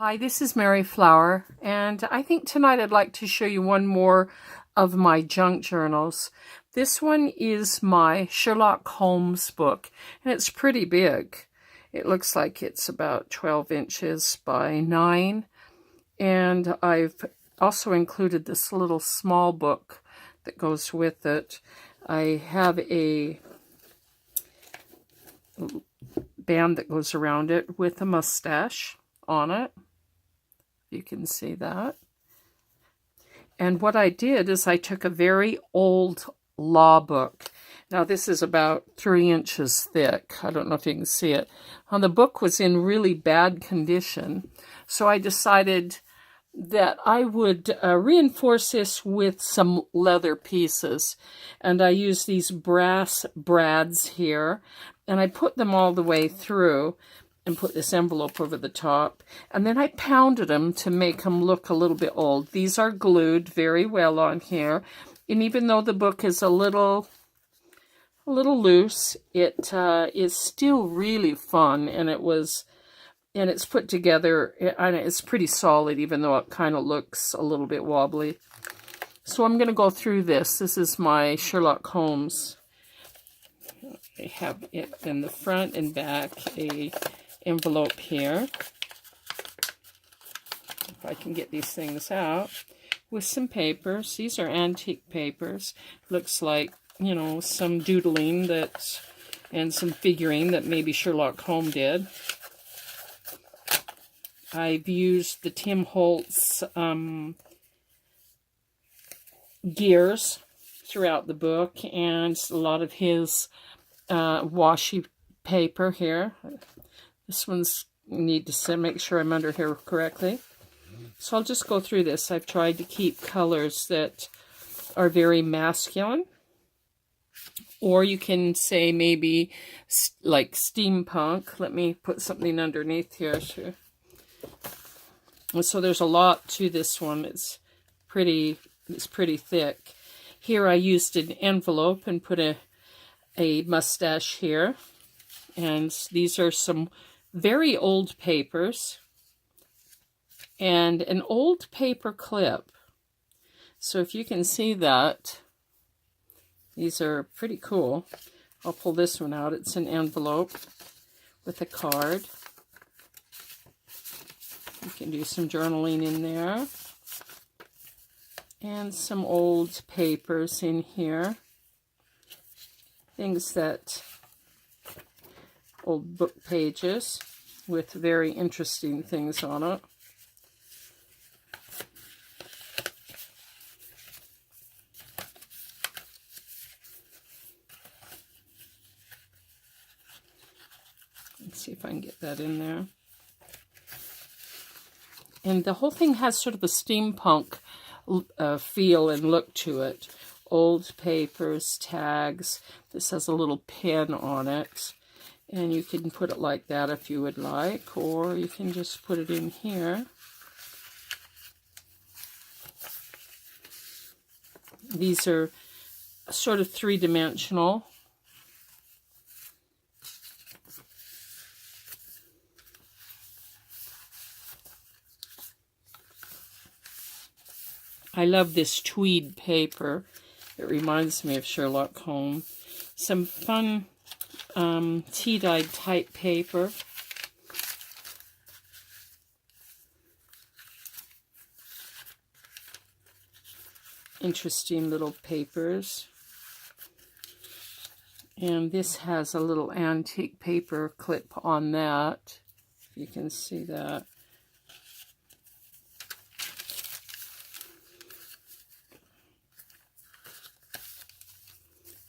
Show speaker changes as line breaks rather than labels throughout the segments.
Hi, this is Mary Flower, and I think tonight I'd like to show you one more of my junk journals. This one is my Sherlock Holmes book, and it's pretty big. It looks like it's about 12 inches by 9, and I've also included this little small book that goes with it. I have a band that goes around it with a mustache on it. You can see that. And what I did is I took a very old law book. Now this is about 3 inches thick. I don't know if you can see it. The book was in really bad condition. So I decided that I would reinforce this with some leather pieces. And I used these brass brads here. And I put them all the way through and put this envelope over the top, and then I pounded them to make them look a little bit old. These are glued very well on here, and even though the book is a little loose, it is still really fun, and it's put together, and it's pretty solid, even though it kind of looks a little bit wobbly. So I'm going to go through this. This is my Sherlock Holmes. I have it in the front and back, a envelope here, if I can get these things out, with some papers. These are antique papers. Looks like, you know, some doodling and some figuring that maybe Sherlock Holmes did. I've used the Tim Holtz gears throughout the book, and a lot of his washi paper here. This one's need to make sure I'm under here correctly. So I'll just go through this. I've tried to keep colors that are very masculine. Or you can say maybe like steampunk. Let me put something underneath here too. And so there's a lot to this one. It's pretty thick. Here I used an envelope and put a mustache here. And these are some very old papers and an old paper clip. So if you can see that, these are pretty cool. I'll pull this one out. It's an envelope with a card. You can do some journaling in there. And some old papers in here. Things that old book pages with very interesting things on it. Let's see if I can get that in there. And the whole thing has sort of a steampunk feel and look to it. Old papers, tags. This has a little pin on it. And you can put it like that if you would like, or you can just put it in here. These are sort of three-dimensional. I love this tweed paper. It reminds me of Sherlock Holmes. Some fun tea-dyed type paper. Interesting little papers. And this has a little antique paper clip on that. You can see that.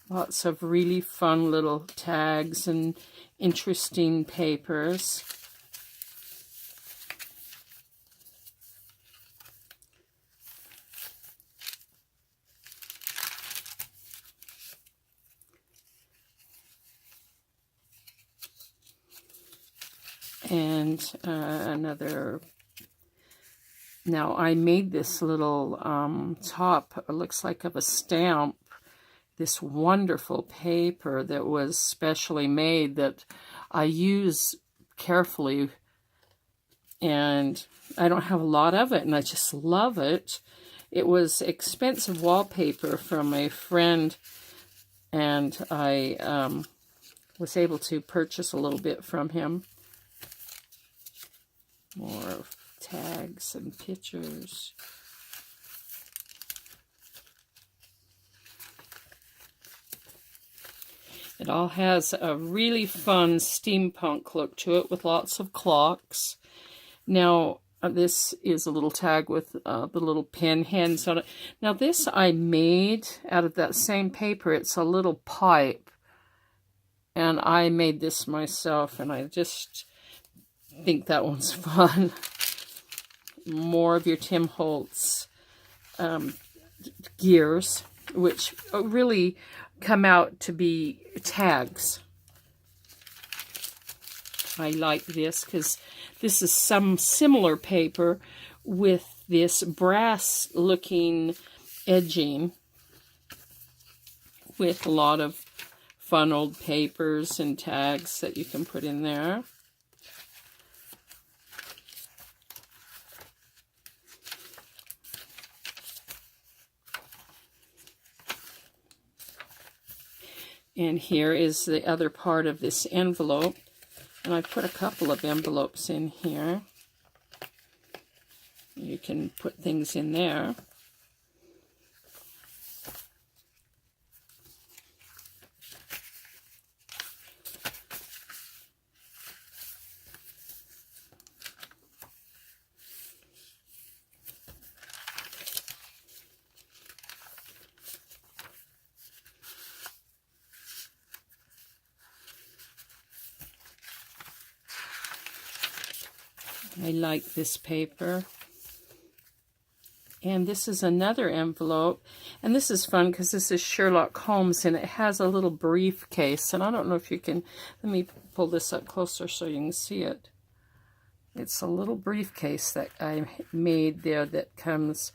Lots of really fun little tags and interesting papers. And another. Now I made this little top, it looks like of a stamp. This wonderful paper that was specially made that I use carefully and I don't have a lot of it, and I just love it. It was expensive wallpaper from a friend, and I was able to purchase a little bit from him. More tags and pictures. It all has a really fun steampunk look to it with lots of clocks. Now, this is a little tag with the little pin hands on it. Now, this I made out of that same paper. It's a little pipe. And I made this myself, and I just think that one's fun. More of your Tim Holtz gears, which really come out to be tags. I like this because this is some similar paper with this brass looking edging with a lot of fun old papers and tags that you can put in there. And here is the other part of this envelope. And I put a couple of envelopes in here. You can put things in there. I like this paper. And this is another envelope. And this is fun because this is Sherlock Holmes, and it has a little briefcase. And I don't know if you can, let me pull this up closer so you can see it. It's a little briefcase that I made there that comes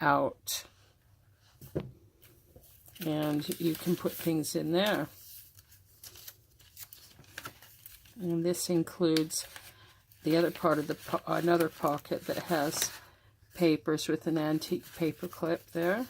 out. And you can put things in there. And this includes the other part of the another pocket that has papers with an antique paper clip there.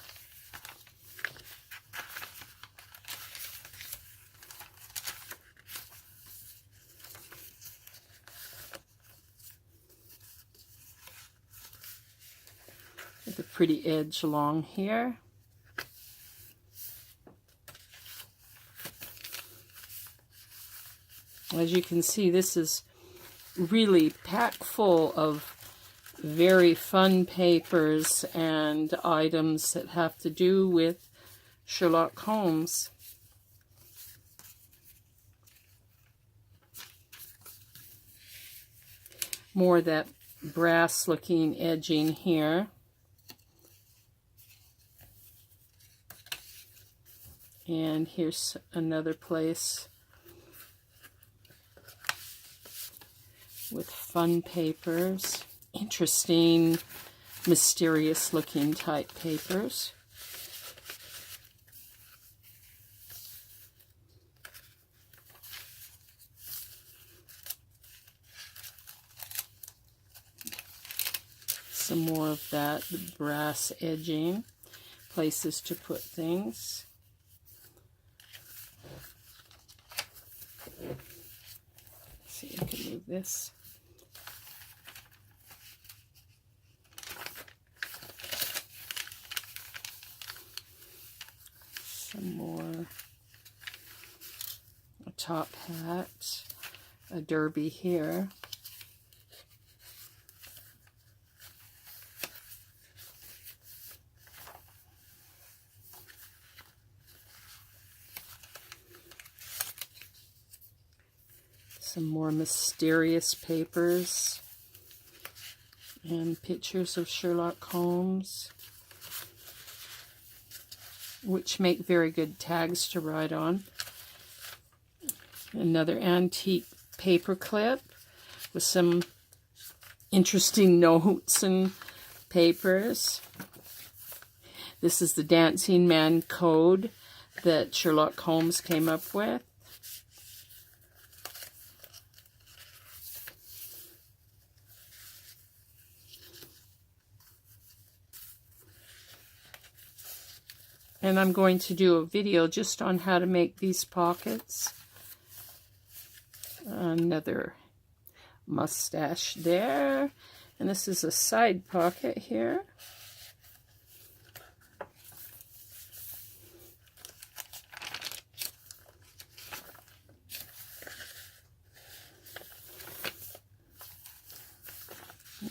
With a pretty edge along here. As you can see, this is really packed full of very fun papers and items that have to do with Sherlock Holmes. More of that brass looking edging here. And here's another place with fun papers, interesting, mysterious looking type papers. Some more of that brass edging, places to put things. Let's see if I can move this. Some more, a top hat, a derby here. Some more mysterious papers and pictures of Sherlock Holmes, which make very good tags to write on. Another antique paper clip with some interesting notes and papers. This is the Dancing Man code that Sherlock Holmes came up with. And I'm going to do a video just on how to make these pockets. Another mustache there. And this is a side pocket here.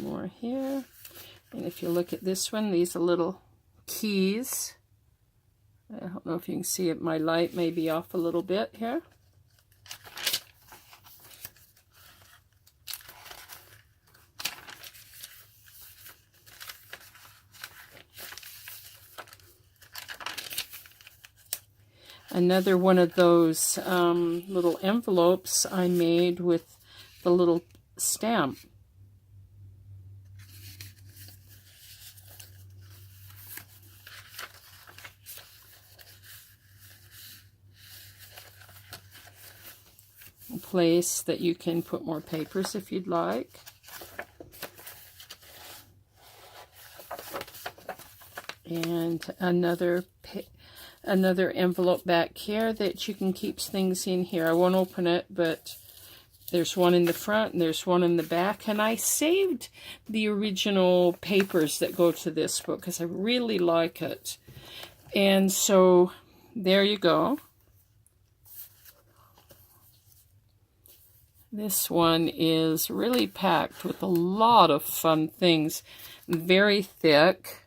More here. And if you look at this one, these are little keys. I don't know if you can see it. My light may be off a little bit here. Another one of those little envelopes I made with the little stamp. A place that you can put more papers if you'd like. And another envelope back here that you can keep things in here. I won't open it, but there's one in the front and there's one in the back. And I saved the original papers that go to this book because I really like it. And so there you go. This one is really packed with a lot of fun things. Very thick.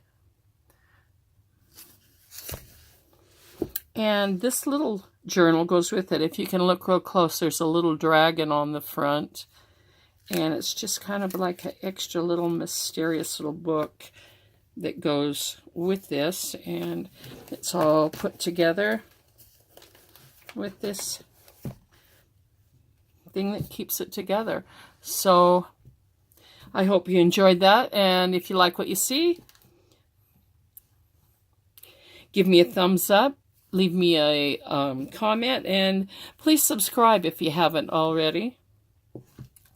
And this little journal goes with it. If you can look real close, there's a little dragon on the front. And it's just kind of like an extra little mysterious little book that goes with this. And it's all put together with this thing that keeps it together. So I hope you enjoyed that. And if you like what you see, give me a thumbs up. Leave me a comment, and please subscribe if you haven't already.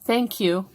Thank you.